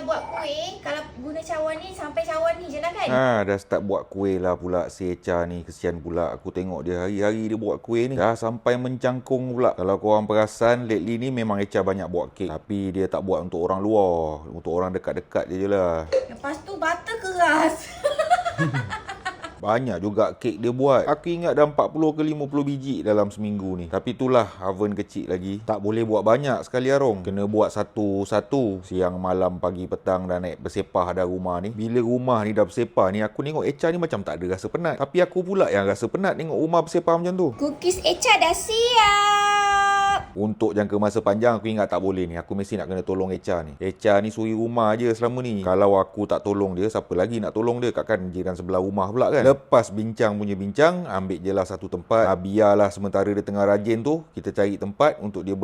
buat kuih, kalau guna cawan ni sampai cawan ni je lah kan? Dah start buat kuih lah pula si Echa ni. Kesian pula. Aku tengok dia hari-hari dia buat kuih ni. Dah sampai mencangkung pula. Kalau korang perasan, lately ni memang Echa banyak buat kek. Tapi dia tak buat untuk orang luar. Untuk orang dekat-dekat je lah. Lepas tu butter keras. Banyak juga kek dia buat. Aku ingat dah 40 ke 50 biji dalam seminggu ni. Tapi itulah, oven kecil lagi. Tak boleh buat banyak sekali Arong. Kena buat satu-satu. Siang, malam, pagi, petang dah naik bersepah dah rumah ni. Bila rumah ni dah bersepah ni, aku tengok Echa ni macam tak ada rasa penat. Tapi aku pula yang rasa penat tengok rumah bersepah macam tu. Cookies Echa dah siap. Untuk jangka masa panjang aku ingat tak boleh ni. Aku mesti nak kena tolong Echa ni. Echa ni suri rumah je selama ni. Kalau aku tak tolong dia, siapa lagi nak tolong dia? Takkan jiran sebelah rumah pula kan? Lepas bincang punya bincang, ambil je lah satu tempat. Biarlah sementara dia tengah rajin tu, kita cari tempat untuk dia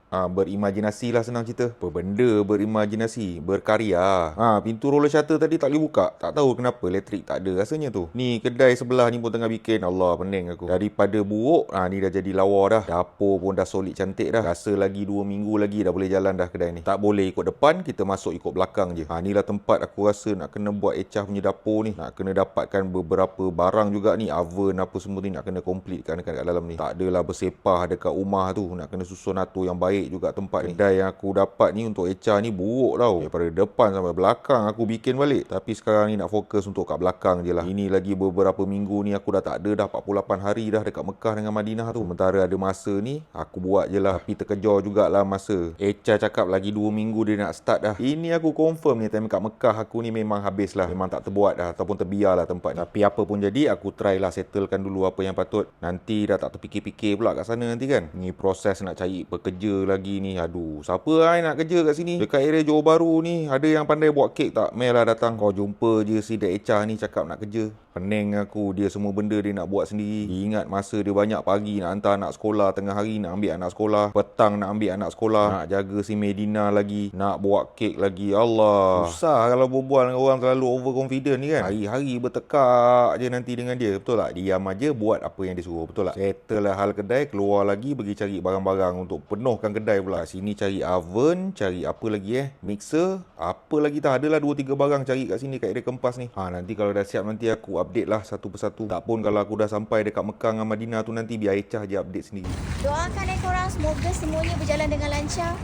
berimajinasi lah, senang cerita. Apa benda berimajinasi? Berkarya. Pintu roller shutter tadi tak boleh buka. Tak tahu kenapa elektrik tak ada rasanya tu. Ni kedai sebelah ni pun tengah bikin. Allah, pening aku. Daripada buruk, ni dah jadi lawa dah. Dapur pun dah solid cantik dah. Rasa lagi 2 minggu lagi dah boleh jalan dah kedai ni. Tak boleh ikut depan, kita masuk ikut belakang je. Ni lah tempat aku rasa nak kena buat Echa punya dapur ni. Nak kena dapatkan beberapa barang juga ni. Oven apa semua ni nak kena completekan dekat dalam ni. Tak adalah bersepah dekat rumah tu. Nak kena susun atur yang baik juga tempat ni. Kedai yang aku dapat ni untuk Echa ni buruk tau. Daripada depan sampai belakang aku bikin balik. Tapi sekarang ni nak fokus untuk kat belakang je lah. Ini lagi beberapa minggu ni aku dah tak ada dah. 48 hari dah dekat Mekah dengan Madinah tu. Sementara ada masa ni, aku buat je lah. Tapi terkejar jugalah masa. Echa cakap lagi 2 minggu dia nak start dah. Ini aku confirm ni time kat Mekah aku ni memang habis lah. Memang tak terbuat dah. Ataupun terbiar lah tempat ni. Tapi apa pun jadi, aku try lah settlekan dulu apa yang patut. Nanti dah tak terfikir-fikir pula kat sana nanti kan. Ni proses nak cari pekerja lagi ni. Aduh, siapa nak kerja kat sini? Dekat area Johor Bahru ni, ada yang pandai buat kek tak? Mel lah datang. Kau jumpa je si Dek Echa ni cakap nak kerja. Pening aku. Dia semua benda dia nak buat sendiri. Ingat masa dia banyak pagi nak hantar anak sekolah, tengah hari nak ambil anak sekolah, petang nak ambil anak sekolah, nak jaga si Medina lagi, nak buat kek lagi. Allah, susah kalau berbual dengan orang terlalu overconfident ni kan. Hari-hari bertekak je nanti dengan dia. Betul tak? Diam aja, buat apa yang dia suruh. Betul tak? Settle lah hal kedai, keluar lagi pergi cari barang-barang untuk penuhkan kedai pula. Sini cari oven, cari apa lagi mixer, apa lagi tak, adalah 2-3 barang cari kat sini kat area Kempas ni. Nanti kalau dah siap nanti aku update lah satu persatu. Tak pun kalau aku dah sampai dekat Mekah dengan Madinah tu nanti biar Echa je update sendiri. Doakan korang semoga semuanya berjalan dengan lancar.